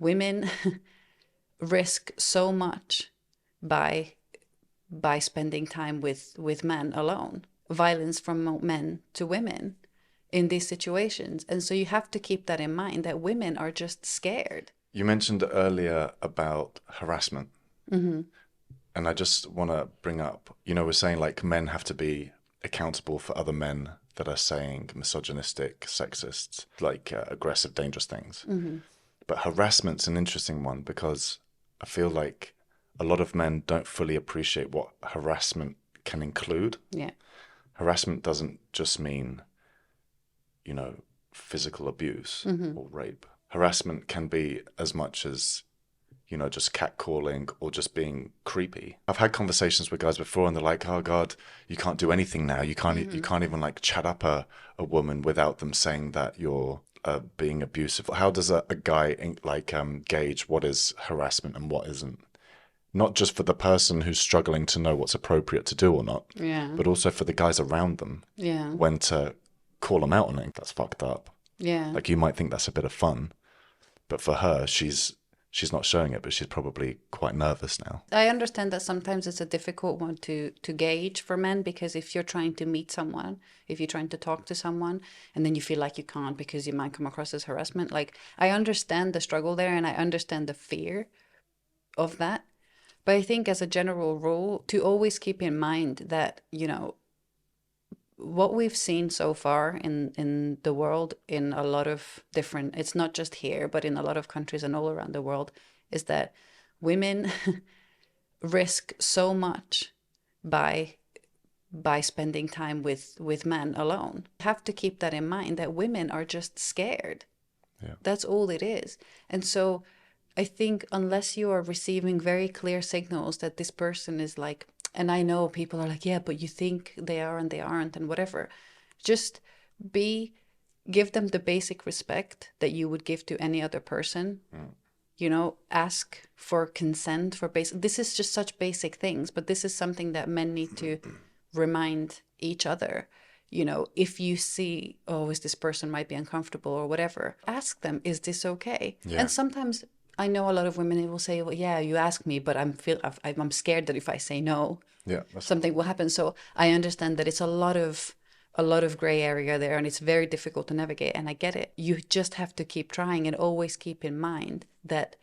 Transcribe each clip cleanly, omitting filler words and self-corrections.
women risk so much by spending time with men alone. Violence from men to women in these situations. And so you have to keep that in mind, that women are just scared. You mentioned earlier about harassment. Mm-hmm. And I just want to bring up, we're saying like men have to be accountable for other men that are saying misogynistic, sexist, like aggressive, dangerous things. Mm-hmm. But harassment's an interesting one because I feel like a lot of men don't fully appreciate what harassment can include. Yeah. Harassment doesn't just mean, physical abuse or rape. Harassment can be as much as, just catcalling or just being creepy. I've had conversations with guys before and they're like, oh God, you can't do anything now. You can't even like chat up a woman without them saying that you're being abusive. How does a guy gauge what is harassment and what isn't? Not just for the person who's struggling to know what's appropriate to do or not, but also for the guys around them. Yeah. When to call them out on it. That's fucked up. Yeah. Like you might think that's a bit of fun, but for her, she's not showing it, but she's probably quite nervous now. I understand that sometimes it's a difficult one to gauge for men, because if you're trying to meet someone, if you're trying to talk to someone, and then you feel like you can't because you might come across as harassment, like I understand the struggle there and I understand the fear of that. But I think as a general rule, to always keep in mind that, what we've seen so far in the world, in a lot of different, it's not just here, but in a lot of countries and all around the world, is that women risk so much by spending time with men alone. You have to keep that in mind, that women are just scared. Yeah. That's all it is. And so I think unless you are receiving very clear signals that this person is like, and I know people are like, yeah, but you think they are and they aren't and whatever. Just give them the basic respect that you would give to any other person. Ask for consent for this is just such basic things, but this is something that men need to remind each other. If you see, oh, is this person might be uncomfortable or whatever, ask them, is this okay? Yeah. And sometimes I know a lot of women will say, well, yeah, you ask me, but I'm scared that if I say no, something will happen. So I understand that it's a lot of gray area there, and it's very difficult to navigate, and I get it. You just have to keep trying and always keep in mind that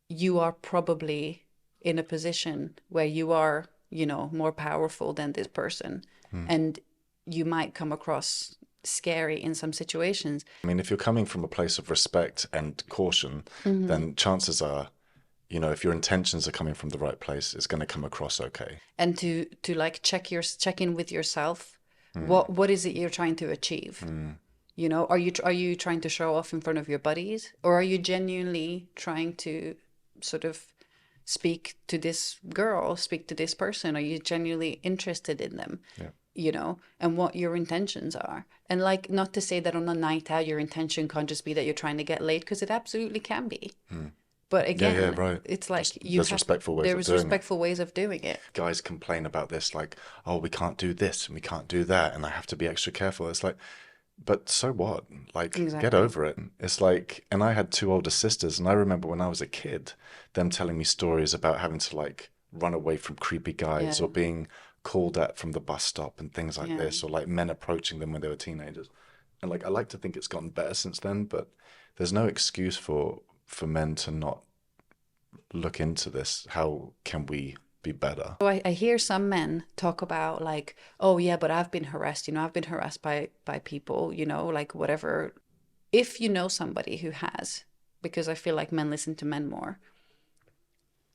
you are probably in a position where you are, more powerful than this person. And you might come across scary in some situations. I mean, if you're coming from a place of respect and caution, then chances are, if your intentions are coming from the right place, it's going to come across okay. And to like check in with yourself. What is it you're trying to achieve? Are you trying to show off in front of your buddies, or are you genuinely trying to sort of speak to this girl, speak to this person? Are you genuinely interested in them? Yeah. And what your intentions are. And like, not to say that on a night out, your intention can't just be that you're trying to get laid, because it absolutely can be. But again, right. It's like there's respectful ways of doing it. Guys complain about this, like, oh, we can't do this and we can't do that, and I have to be extra careful. It's like, but so what? Like, Exactly. Get over it. It's like, and I had two older sisters, and I remember when I was a kid, them telling me stories about having to like run away from creepy guys or being called at from the bus stop and things like this, or like men approaching them when they were teenagers. And like, I like to think it's gotten better since then, but there's no excuse for men to not look into this. How can we be better? So I hear some men talk about like, oh yeah, but I've been harassed, I've been harassed by people, like whatever. If you know somebody who has, because I feel like men listen to men more,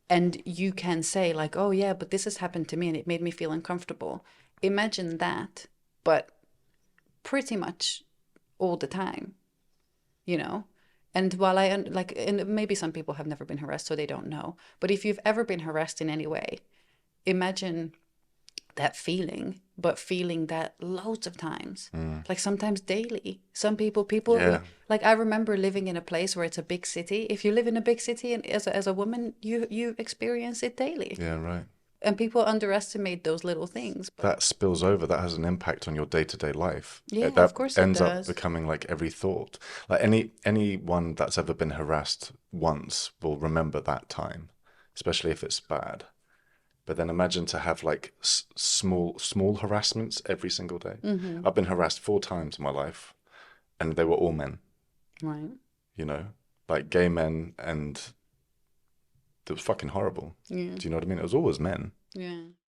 and you can say like, oh yeah, but this has happened to me and it made me feel uncomfortable. Imagine that, but pretty much all the time, And while and maybe some people have never been harassed, so they don't know. But if you've ever been harassed in any way, imagine that feeling, but feeling that loads of times, like sometimes daily. Some people, like I remember living in a place where it's a big city. If you live in a big city and as a woman, you experience it daily. Yeah, right. And people underestimate those little things. But that spills over, that has an impact on your day-to-day life. yeah, of That course it ends up does. becoming like every thought. Like anyone that's ever been harassed once will remember that time, especially if it's bad. But then imagine to have like small harassments every single day. Mm-hmm. I've been harassed 4 times in my life, and they were all men. Right. You know, like gay men, and it was fucking horrible. Yeah. Do you know what I mean? It was always men. Yeah.